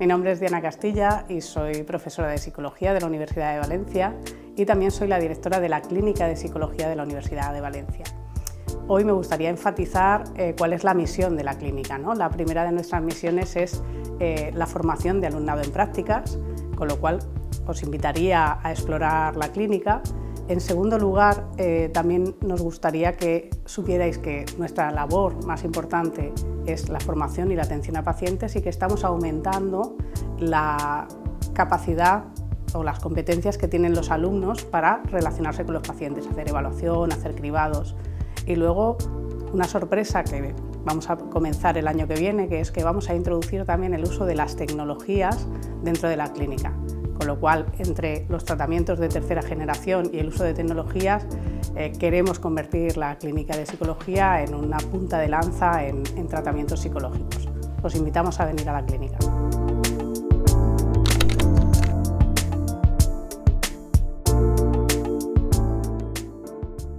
Mi nombre es Diana Castilla y soy profesora de Psicología de la Universidad de Valencia y también soy la directora de la Clínica de Psicología de la Universidad de Valencia. Hoy me gustaría enfatizar cuál es la misión de la clínica, ¿no? La primera de nuestras misiones es la formación de alumnado en prácticas, con lo cual os invitaría a explorar la clínica. En segundo lugar, también nos gustaría que supierais que nuestra labor más importante es la formación y la atención a pacientes y que estamos aumentando la capacidad o las competencias que tienen los alumnos para relacionarse con los pacientes, hacer evaluación, hacer cribados. Y luego una sorpresa que vamos a comenzar el año que viene, que es que vamos a introducir también el uso de las tecnologías dentro de la clínica. Con lo cual, entre los tratamientos de tercera generación y el uso de tecnologías, queremos convertir la clínica de psicología en una punta de lanza en tratamientos psicológicos. Os invitamos a venir a la clínica.